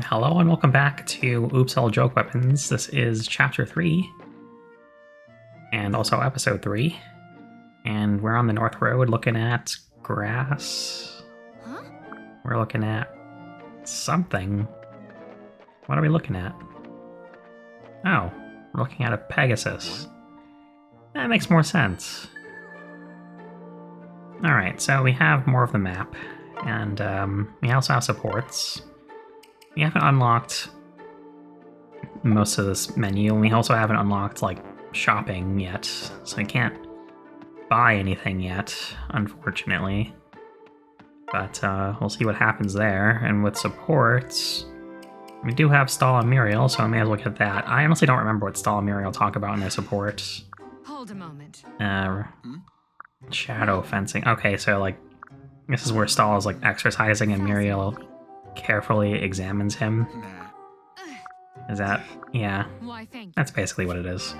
Hello and welcome back to Oops All Joke Weapons. This is Chapter 3, and also Episode 3. And we're on the North Road looking at grass. Huh? We're looking at something. What are we looking at? Oh, we're looking at a Pegasus. That makes more sense. Alright, so we have more of the map, and we also have supports. We haven't unlocked most of this menu, and we also haven't unlocked, like, shopping yet, so I can't buy anything yet, unfortunately. But we'll see what happens there, and with supports, we do have Stall and Muriel, so I may as well get that. I honestly don't remember what Stall and Muriel talk about in their support. Hold a moment. Shadow fencing. Okay, so, like, this is where Stall is, like, exercising, and Muriel carefully examines him. Is that... yeah. Why, thank you. That's basically what it is.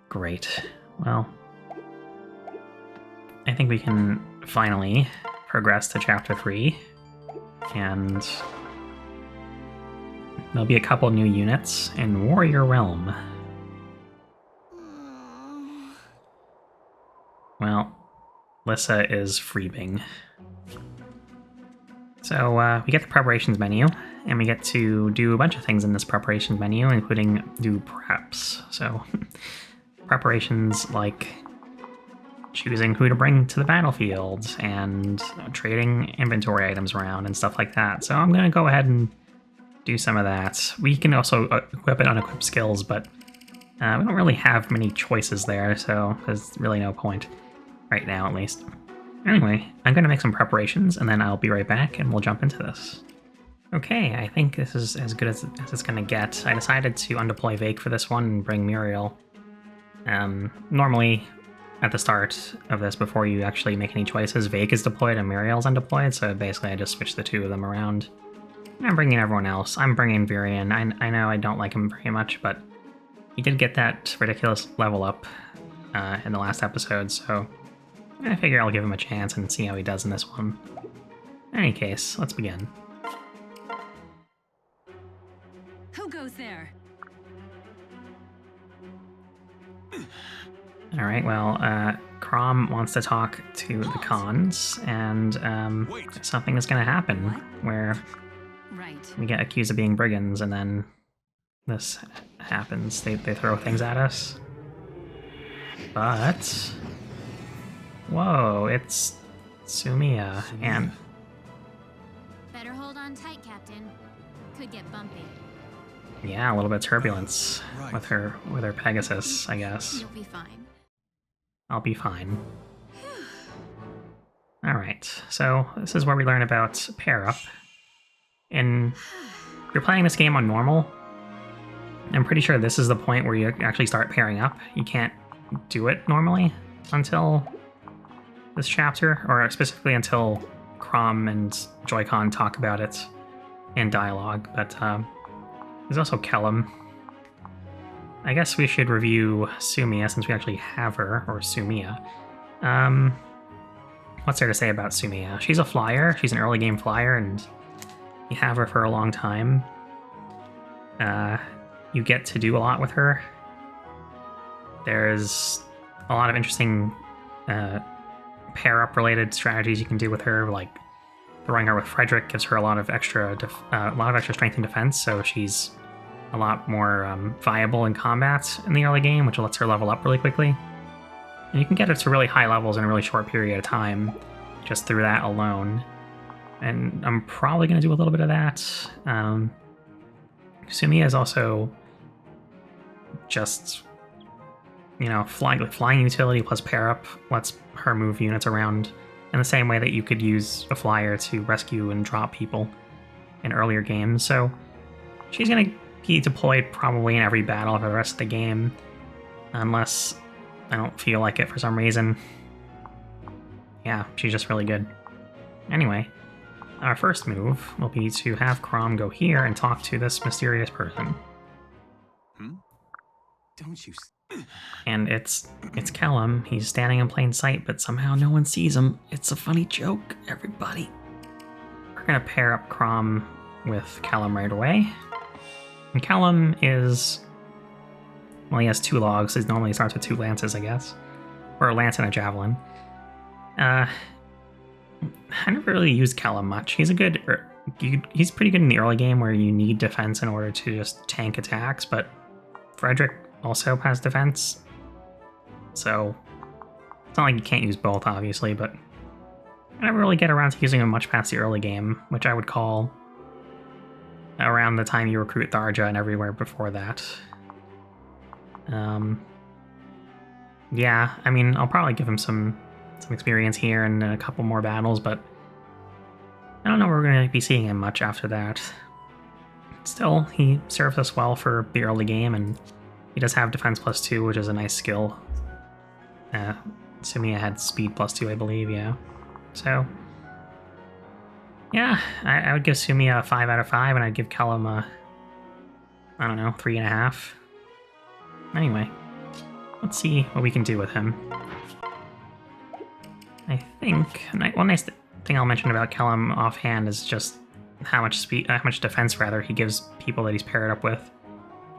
Great. Well, I think we can finally progress to Chapter 3, and there'll be a couple new units in Warrior Realm. Well, Lissa is freebing. So we get the preparations menu, and we get to do a bunch of things in this preparations menu, including do preps. So preparations like choosing who to bring to the battlefield and trading inventory items around and stuff like that. So I'm going to go ahead and do some of that. We can also equip and unequip skills, but we don't really have many choices there, so there's really no point right now, at least. Anyway, I'm going to make some preparations, and then I'll be right back, and we'll jump into this. Okay, I think this is as good as it's going to get. I decided to undeploy Vake for this one and bring Muriel. Normally, at the start of this, before you actually make any choices, Vake is deployed and Muriel's undeployed, so basically I just switched the two of them around. And I'm bringing everyone else. I'm bringing Virion. I know I don't like him very much, but he did get that ridiculous level up in the last episode, so I figure I'll give him a chance and see how he does in this one. In any case, let's begin. Who goes there? Alright, well, Chrom wants to talk to the cons, and something is going to happen where Right. we get accused of being brigands, and then this happens. They throw things at us. But... whoa, it's Sumiya, and... Better hold on tight, Captain. Could get bumpy. yeah, a little bit of turbulence with her Pegasus, I guess. You'll be fine. I'll be fine. Alright, so this is where we learn about pair up. And if you're playing this game on normal, I'm pretty sure this is the point where you actually start pairing up. You can't do it normally until this chapter, or specifically until Chrom and Joycon talk about it in dialogue, but there's also Kellum. I guess we should review Sumiya since we actually have her, or Sumiya. What's there to say about Sumiya? She's a flyer, she's an early game flyer, and you have her for a long time. You get to do a lot with her. There's a lot of interesting pair-up related strategies you can do with her, like throwing her with Frederick gives her a lot of extra strength and defense, so she's a lot more viable in combat in the early game, which lets her level up really quickly. And you can get her to really high levels in a really short period of time just through that alone. And I'm probably going to do a little bit of that. Sumiya is also just, you know, flying utility plus pair up lets her move units around in the same way that you could use a flyer to rescue and drop people in earlier games. So she's going to be deployed probably in every battle for the rest of the game, unless I don't feel like it for some reason. Yeah, she's just really good. Anyway, our first move will be to have Chrom go here and talk to this mysterious person. Don't you... And it's Kellum. He's standing in plain sight, but somehow no one sees him. It's a funny joke, everybody. We're gonna pair up Chrom with Callum right away. And Callum is... well, he has 2 logs. He normally starts with 2 lances, I guess. Or a lance and a javelin. I never really used Callum much. He's a good... he's pretty good in the early game where you need defense in order to just tank attacks, but Frederick also has defense. So it's not like you can't use both, obviously, but I never really get around to using him much past the early game, which I would call around the time you recruit Tharja and everywhere before that. Yeah, I mean, I'll probably give him some experience here and a couple more battles, but I don't know if we're going to be seeing him much after that. Still, he serves us well for the early game, and he does have defense +2, which is a nice skill. Sumiya had speed +2, I believe, yeah. So, yeah, I would give Sumiya a 5 out of 5, and I'd give Callum a, I don't know, 3.5. Anyway, let's see what we can do with him. I think one nice thing I'll mention about Callum offhand is just how much defense rather he gives people that he's paired up with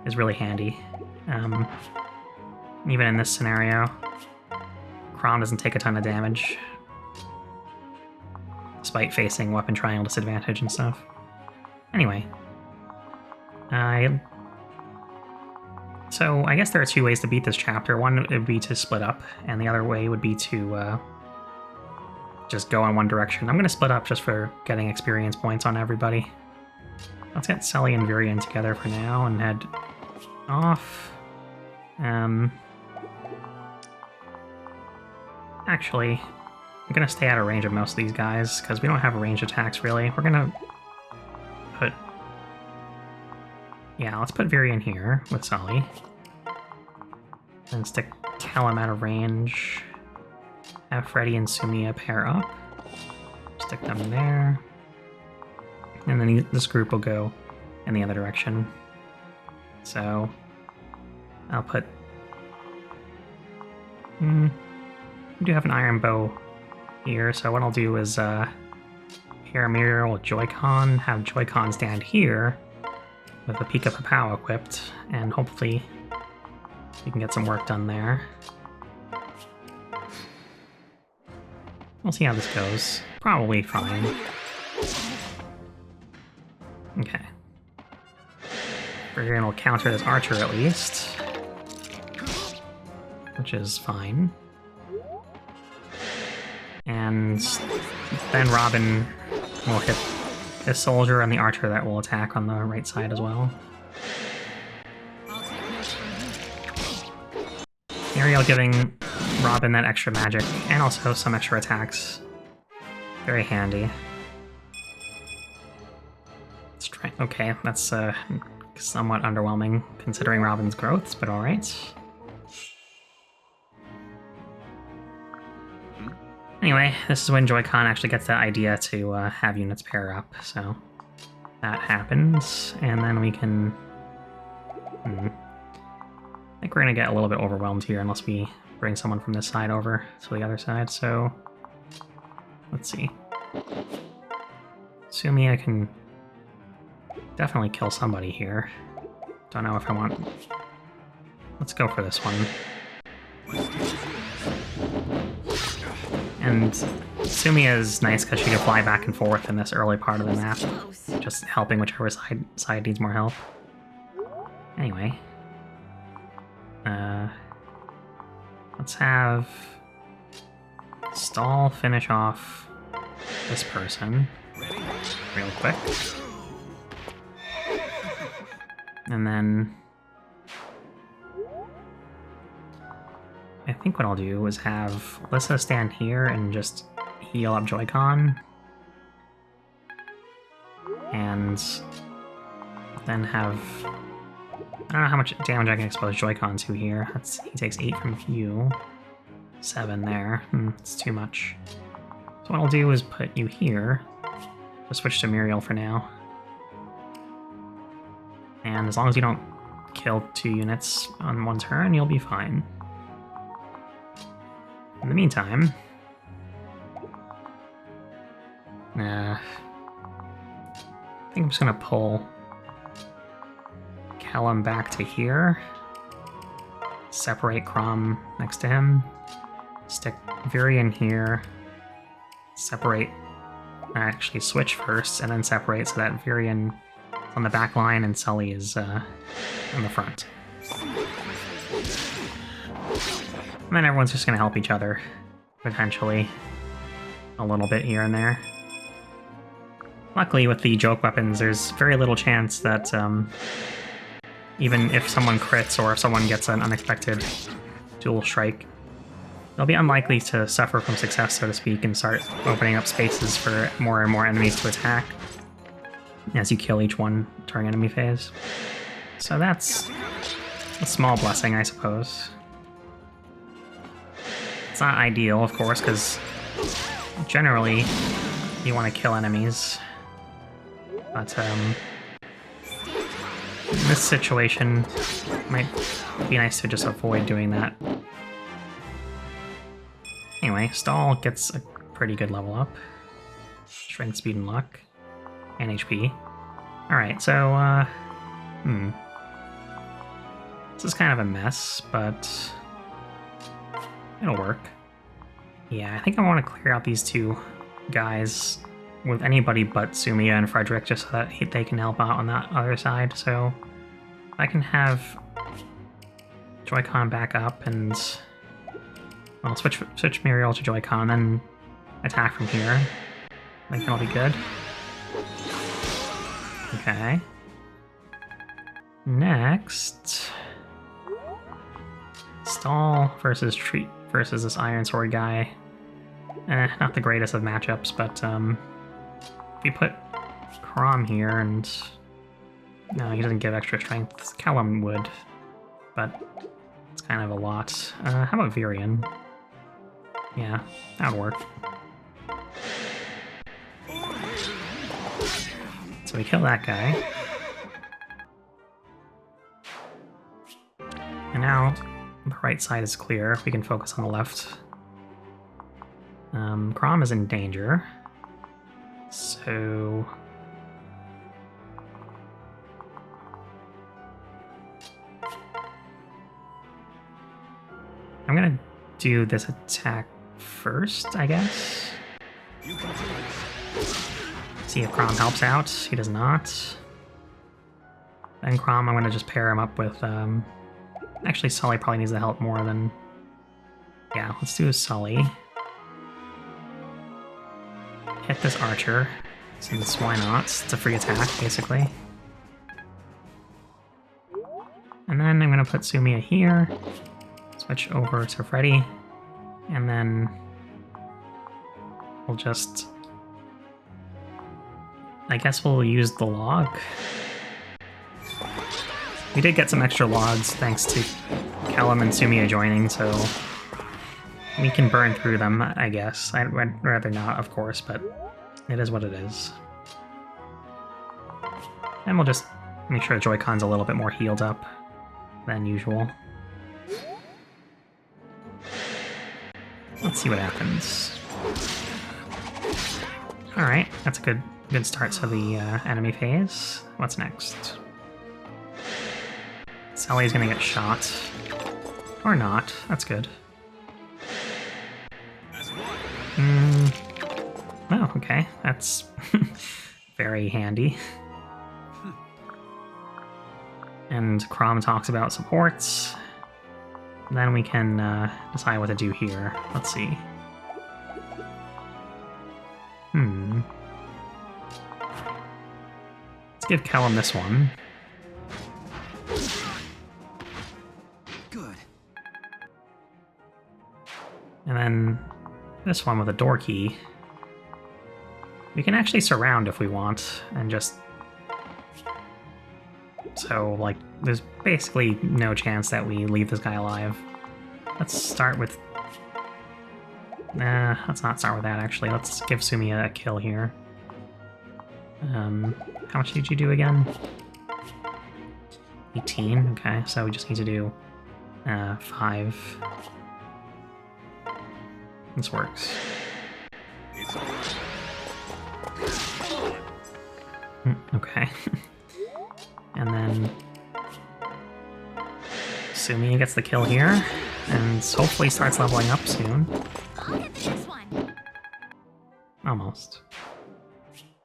is really handy. Even in this scenario, Chrom doesn't take a ton of damage, despite facing weapon triangle disadvantage and stuff. Anyway, so I guess there are 2 ways to beat this chapter. One would be to split up, and the other way would be to just go in one direction. I'm going to split up just for getting experience points on everybody. Let's get Sully and Virion together for now and head off. Actually, I'm going to stay out of range of most of these guys because we don't have ranged attacks really. We're going to put... yeah, let's put Virion here with Sully. And stick Callum out of range. Have Freddy and Sumiya pair up. Stick them there. And then this group will go in the other direction. So I'll put... we do have an iron bow here, so what I'll do is pair Muriel with Joycon, have Joycon stand here with the Pika Papao equipped, and hopefully we can get some work done there. We'll see how this goes. Probably fine. Okay. We're gonna counter this archer at least, which is fine. And then Robin will hit the soldier and the archer that will attack on the right side as well. Muriel giving Robin that extra magic and also some extra attacks. Very handy. Okay, that's somewhat underwhelming considering Robin's growths, but alright. Anyway, this is when Joycon actually gets the idea to have units pair up, so that happens, and then we can... I think we're gonna get a little bit overwhelmed here unless we bring someone from this side over to the other side, so... let's see. Sumiya can definitely kill somebody here. Don't know if I want... let's go for this one. And Sumiya is nice because she can fly back and forth in this early part of the map, just helping whichever side needs more help. Anyway. Let's have Stall finish off this person real quick. And then I think what I'll do is have Lissa stand here and just heal up Joycon. And then have... I don't know how much damage I can expose Joycon to here. He takes 8 from you. 7 there. It's too much. So what I'll do is put you here. Just switch to Muriel for now. And as long as you don't kill 2 units on one turn, you'll be fine. In the meantime... think I'm just gonna pull Callum back to here. Separate Chrom next to him. Stick Virion here. Separate. Actually, switch first and then separate so that Virion is on the back line and Sully is on the front. And then everyone's just gonna help each other, potentially. A little bit here and there. Luckily, with the joke weapons, there's very little chance that even if someone crits or if someone gets an unexpected dual strike, they'll be unlikely to suffer from success, so to speak, and start opening up spaces for more and more enemies to attack as you kill each one during enemy phase. So that's a small blessing, I suppose. It's not ideal, of course, because generally you want to kill enemies. But in this situation, it might be nice to just avoid doing that. Anyway, Stall gets a pretty good level up. Strength, speed, and luck. And HP. Alright, so, this is kind of a mess, but it'll work. Yeah, I think I want to clear out these two guys with anybody but Sumiya and Frederick, just so that they can help out on that other side. So I can have Joycon back up and, well, switch Muriel to Joycon, then attack from here. I think that'll be good. Okay. Next, Stall versus Treat versus this Iron Sword guy. Not the greatest of matchups, but we put Chrom here, and no, he doesn't give extra strength. Callum would, but it's kind of a lot. How about Virion? Yeah, that would work. So we kill that guy. And now the right side is clear. We can focus on the left. Chrom is in danger. So I'm gonna do this attack first, I guess. See if Chrom helps out. He does not. Then Chrom, I'm gonna just pair him up with actually Sully probably needs the help more than, yeah, let's do Sully. Hit this archer, since why not? It's a free attack, basically. And then I'm gonna put Sumiya here, switch over to Freddy, and then we'll just, I guess we'll use the log. We did get some extra logs thanks to Callum and Sumiya joining, so we can burn through them, I guess. I'd rather not, of course, but it is what it is. And we'll just make sure Joy-Con's a little bit more healed up than usual. Let's see what happens. Alright, that's a good start to the enemy phase. What's next? Sally's gonna get shot. Or not. That's good. Oh, okay. That's very handy. And Chrom talks about supports. Then we can decide what to do here. Let's see. Let's give Callum this one. Good. And then this one with a door key. We can actually surround if we want, and just... So, like, there's basically no chance that we leave this guy alive. Let's start with... Nah, let's not start with that, actually. Let's give Sumiya a kill here. How much did you do again? 18? Okay, so we just need to do 5. This works. Okay. And then Sumi gets the kill here, and hopefully starts leveling up soon. I'll get the next one. Almost.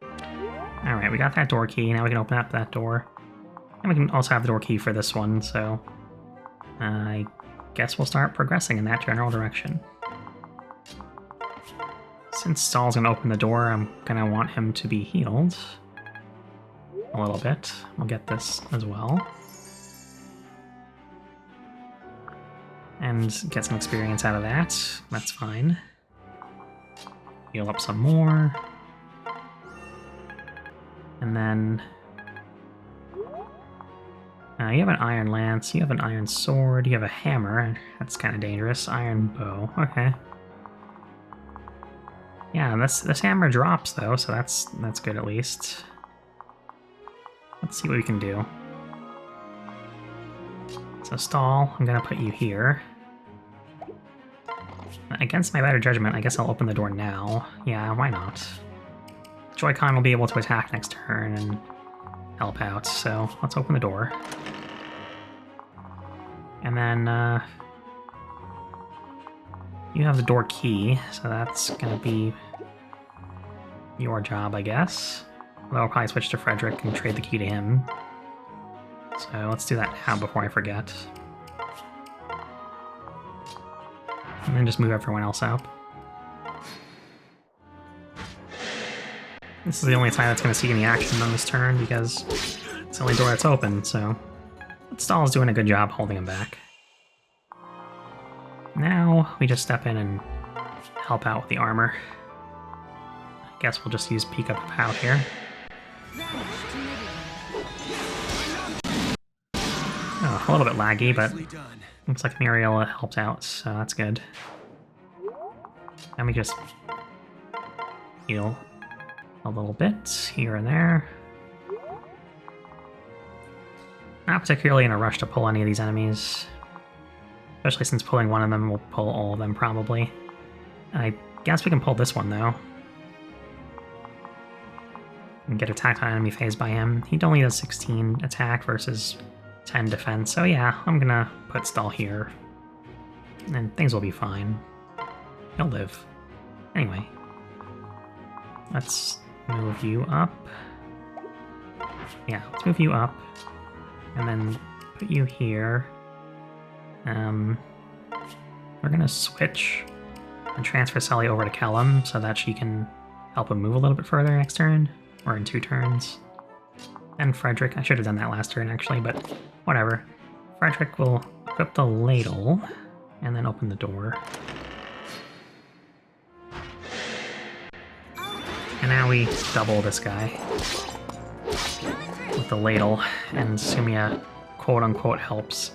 Alright, we got that door key, now we can open up that door. And we can also have the door key for this one, so I guess we'll start progressing in that general direction. Since Stahl's gonna open the door, I'm gonna want him to be healed a little bit. We'll get this as well. And get some experience out of that. That's fine. Heal up some more. And then... you have an iron lance, you have an iron sword, you have a hammer. That's kind of dangerous. Iron bow. Okay. Yeah, this hammer drops though, so that's good at least. Let's see what we can do. So Stahl, I'm gonna put you here. Against my better judgment, I guess I'll open the door now. Yeah, why not? Joycon will be able to attack next turn and help out, so let's open the door. And then, you have the door key, so that's gonna be your job, I guess. Although I'll probably switch to Frederick and trade the key to him. So let's do that now before I forget. And then just move everyone else up. This is the only time that's going to see any action on this turn because it's the only door that's open, so Stahl's doing a good job holding him back. Now we just step in and help out with the armor. I guess we'll just use Peek Up a Pow here. Oh, a little bit laggy, but looks like Muriel helped out, so that's good. Let me just heal a little bit here and there. Not particularly in a rush to pull any of these enemies. Especially since pulling one of them will pull all of them, probably. I guess we can pull this one, though. And get attacked on enemy phase by him. He only does 16 attack versus 10 defense, so yeah, I'm gonna put Stahl here. And things will be fine. He'll live. Anyway. Let's move you up. Yeah, let's move you up. And then put you here. We're gonna switch and transfer Sally over to Kellum so that she can help him move a little bit further next turn, or in 2 turns. And Frederick, I should have done that last turn actually, but whatever. Frederick will equip the ladle and then open the door. And now we double this guy with the ladle, and Sumia quote-unquote helps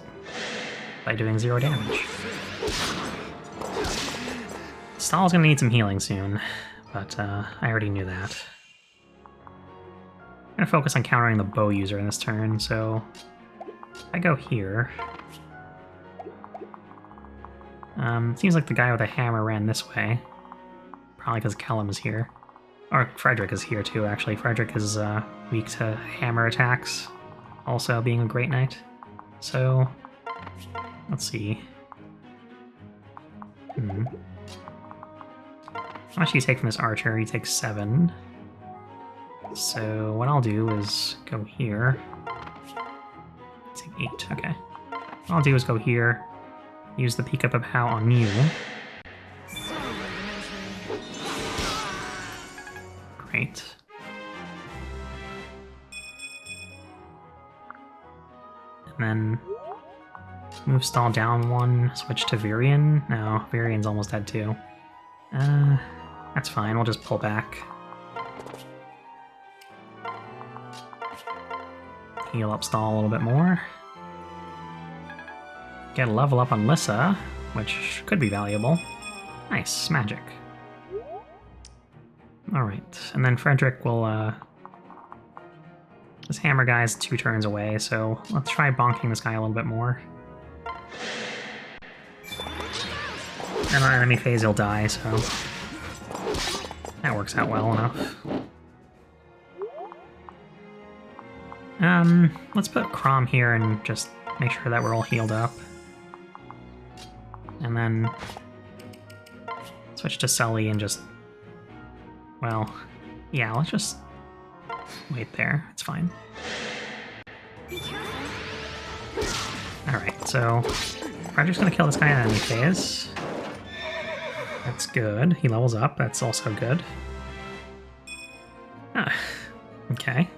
by doing 0 damage. Stahl's gonna need some healing soon, but I already knew that. I'm gonna focus on countering the bow user in this turn, so if I go here... seems like the guy with a hammer ran this way. Probably because Kellum is here. Or Frederick is here too, actually. Frederick is weak to hammer attacks, also being a great knight. So, let's see. How much do you take from this archer? He takes 7. So what I'll do is go here. Take 8, okay. What I'll do is go here, use the Peek Up a Pow on you. Great. And then move Stahl down 1, switch to Virion. No, Virion's almost dead too. That's fine, we'll just pull back. Heal up Stahl a little bit more. Get a level up on Lissa, which could be valuable. Nice, magic. Alright, and then Frederick will, this hammer guy's 2 turns away, so let's try bonking this guy a little bit more. And on enemy phase he'll die, so that works out well enough. Let's put Chrom here and just make sure that we're all healed up. And then switch to Sully and just... Well, yeah, let's just wait there. It's fine. Alright, so Frederick's gonna kill this guy in enemy phase. That's good. He levels up. That's also good. Ah, okay.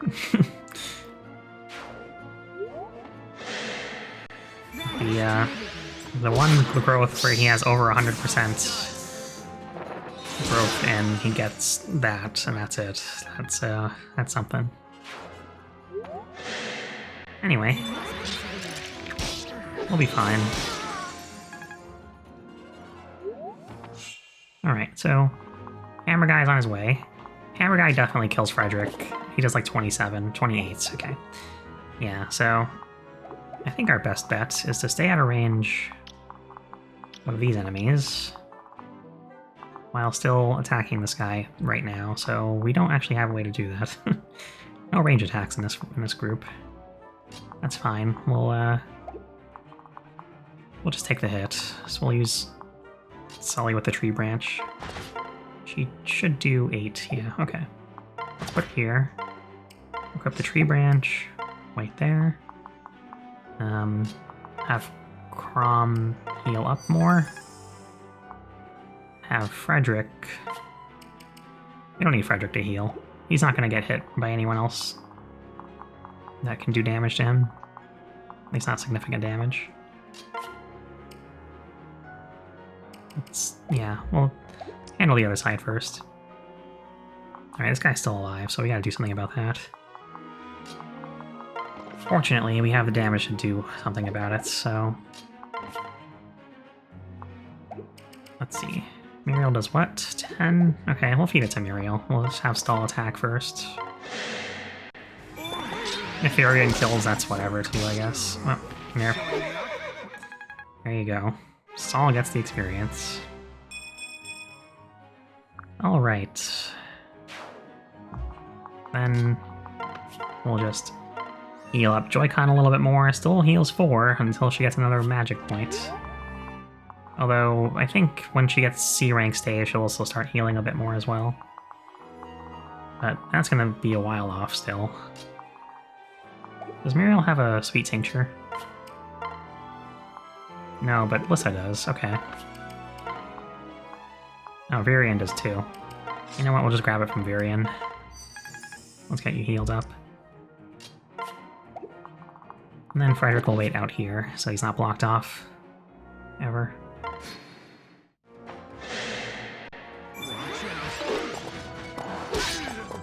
The one growth where he has over 100% growth and he gets that, and that's it. That's something. Anyway, we'll be fine. Alright, so Hammer Guy's on his way. Hammer Guy definitely kills Frederick. He does like 27, 28, okay. Yeah, so I think our best bet is to stay out of range of these enemies while still attacking this guy right now, so we don't actually have a way to do that. No range attacks in this group. That's fine. We'll just take the hit. So we'll use Sully with the tree branch. She should do 8, yeah, okay. Let's put it here. Equip the tree branch, wait there. Have Chrom heal up more. Have Frederick... We don't need Frederick to heal. He's not going to get hit by anyone else that can do damage to him. At least not significant damage. Yeah, we'll handle the other side first. Alright, this guy's still alive, so we gotta do something about that. Fortunately, we have the damage to do something about it, so... Let's see. Muriel does what? 10? Okay, we'll feed it to Muriel. We'll just have stall attack first. If Arian kills, that's whatever too, I guess. Oh, there. There you go. Stall gets the experience. Alright. Then we'll just heal up Joycon a little bit more. Still heals 4 until she gets another magic point. Although, I think when she gets C rank stage, she'll also start healing a bit more as well. But that's gonna be a while off still. Does Muriel have a sweet tincture? No, but Lissa does. Okay. Oh, Virian does too. You know what? We'll just grab it from Virian. Let's get you healed up. And then Frederick will wait out here, so he's not blocked off. Ever.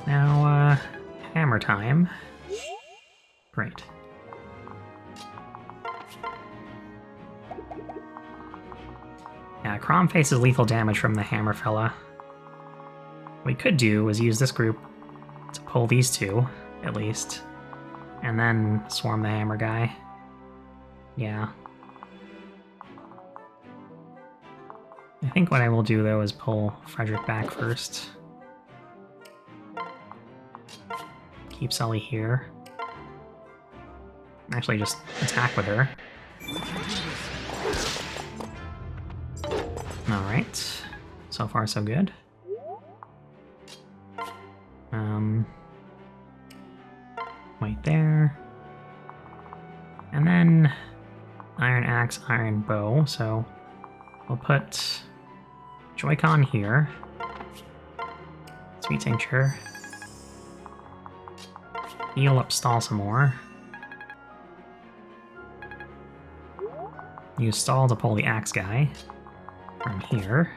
Now, hammer time. Great. Yeah, Chrom faces lethal damage from the hammer fella. What we could do is use this group to pull these two, at least. And then swarm the hammer guy. Yeah. I think what I will do, though, is pull Frederick back first. Keep Sully here. Actually, just attack with her. Alright. So far, so good. Wait there. And then Iron Axe, Iron Bow, so we'll put Joycon here. Sweet Tincture. Heal up Stall some more. Use Stall to pull the Axe guy from here.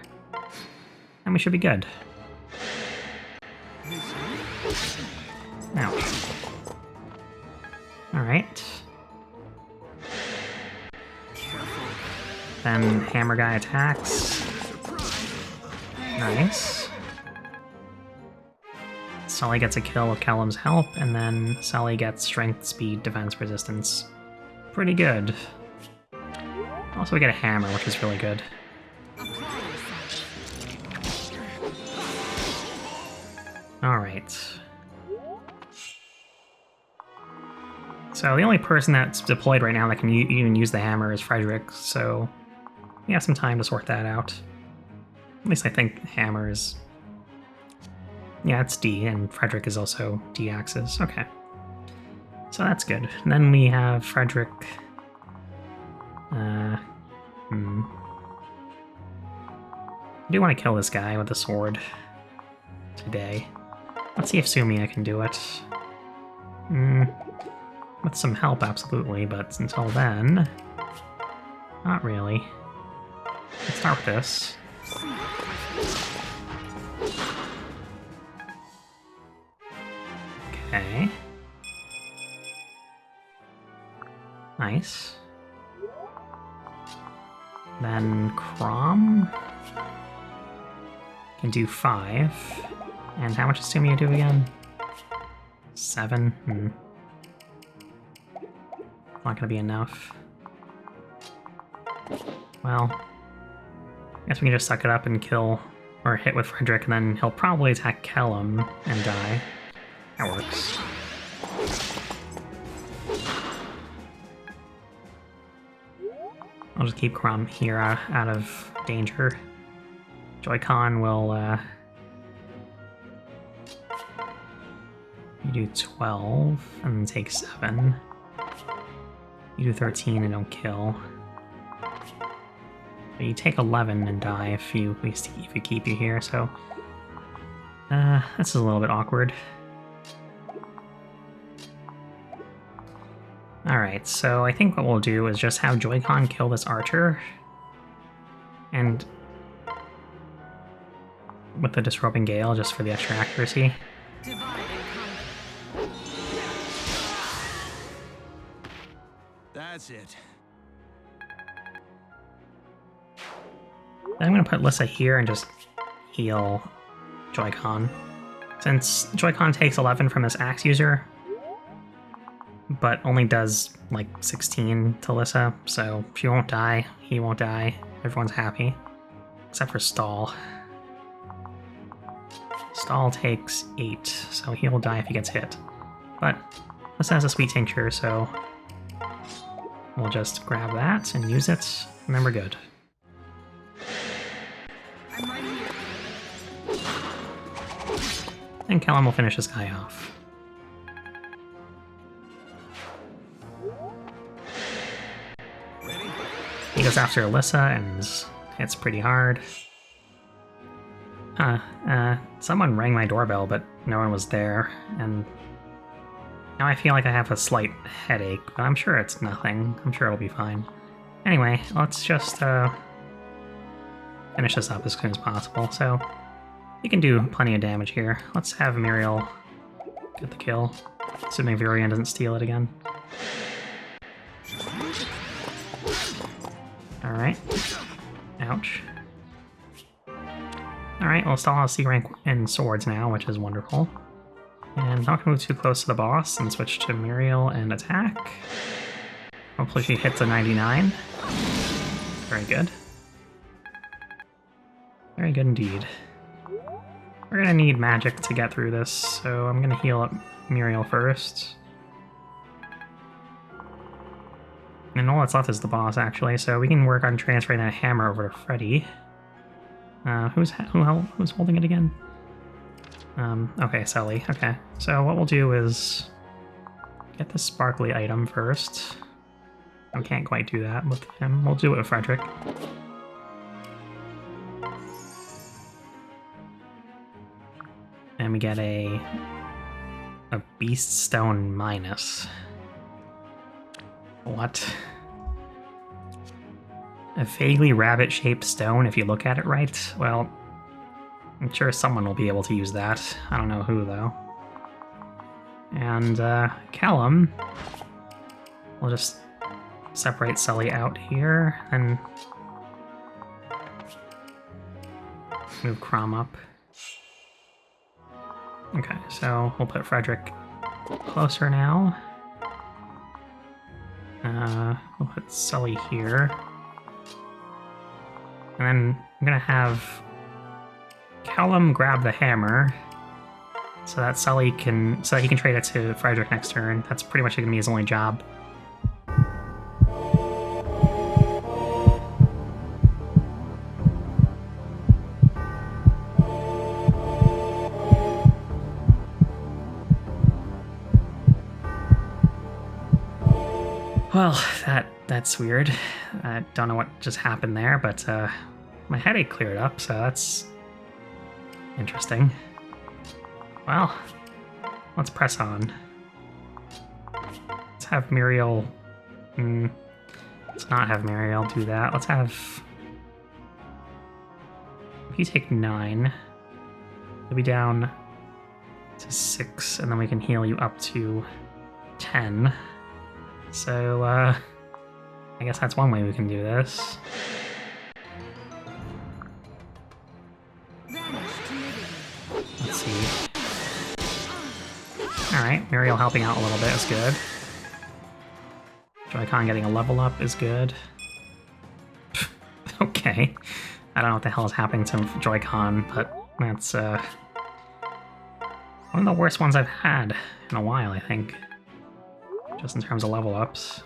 And we should be good. Ouch. Alright. Then Hammer Guy attacks. Nice. Sully gets a kill with Callum's help, and then Sully gets strength, speed, defense, resistance. Pretty good. Also, we get a hammer, which is really good. Alright. So the only person that's deployed right now that can even use the hammer is Frederick, so we have some time to sort that out. At least I think hammer is... Yeah, it's D, and Frederick is also D-axis. Okay. So that's good. And then we have Frederick... I do want to kill this guy with the sword today. Let's see if Sumia can do it. With some help, absolutely, but until then... Not really. Let's start with this. Okay. Nice. Then Chrom can do 5. And how much does Sumia do again? 7? Not gonna be enough. Well, I guess we can just suck it up and kill or hit with Frederick, and then he'll probably attack Chrom and die. That works. I'll just keep Chrom here out of danger. Joycon will you do 12 and then take 7. You do 13 and don't kill. But you take 11 and die if you keep you here, so this is a little bit awkward. Alright, so I think what we'll do is just have Joycon kill this archer. And with the Disrobing Gale, just for the extra accuracy. That's it. Then I'm going to put Lissa here and just heal Joycon. Since Joycon takes 11 from this axe user, but only does like 16 to Lissa, so she won't die, he won't die, everyone's happy. Except for Stall. Stall takes 8, so he'll die if he gets hit. But Lissa has a sweet tincture, so we'll just grab that and use it, and then we're good. I'm right here. And Chrom will finish this guy off. He goes after Lissa and hits pretty hard. Someone rang my doorbell, but no one was there, and now I feel like I have a slight headache, but I'm sure it's nothing. I'm sure it'll be fine. Anyway, let's just finish this up as soon as possible. So we can do plenty of damage here. Let's have Muriel get the kill, assuming Virion doesn't steal it again. Alright. Ouch. Alright, we'll still have C rank in swords now, which is wonderful. And not gonna move too close to the boss and switch to Muriel and attack. Hopefully she hits a 99. Very good. Very good indeed. We're gonna need magic to get through this, so I'm gonna heal up Muriel first. And all that's left is the boss, actually, so we can work on transferring that hammer over to Freddy. Who's holding it again? Okay, Sully. Okay, so what we'll do is get the sparkly item first. We can't quite do that with him. We'll do it with Frederick. And we get a Beast Stone minus. What? A vaguely rabbit-shaped stone, if you look at it right? Well, I'm sure someone will be able to use that. I don't know who, though. And, Chrom will just separate Sully out here, and move Chrom up. Okay, so we'll put Frederick closer now. We'll put Sully here. And then I'm gonna have Chrom grab the hammer, so that Sully can, so that he can trade it to Frederick next turn. That's pretty much going to be his only job. Well, that's weird. I don't know what just happened there, but my headache cleared up, so that's interesting. Well, let's press on. Let's have Muriel... let's not have Muriel do that. Let's have... If you take 9, you'll be down to 6, and then we can heal you up to 10. So, I guess that's one way we can do this. Let's see. Alright, Muriel helping out a little bit is good. Joycon getting a level up is good. Okay. I don't know what the hell is happening to Joycon, but that's, one of the worst ones I've had in a while, I think. Just in terms of level ups.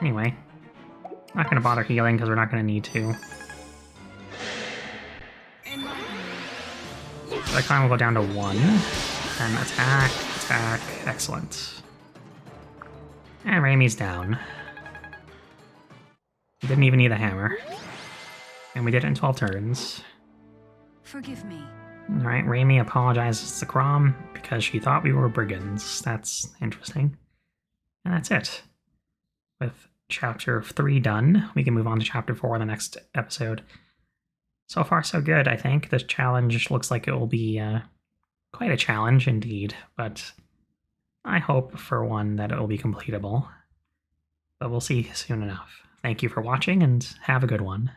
Anyway, not going to bother healing because we're not going to need to. Joycon will go down to 1. And attack, attack, excellent. And Raimi's down. We didn't even need a hammer. And we did it in 12 turns. Forgive me. Alright, Raimi apologizes to Chrom because she thought we were brigands. That's interesting. And that's it. With chapter 3 done, we can move on to chapter 4 in the next episode. So far, so good, I think. This challenge looks like it will be quite a challenge indeed, but I hope for one that it will be completable. But we'll see soon enough. Thank you for watching, and have a good one.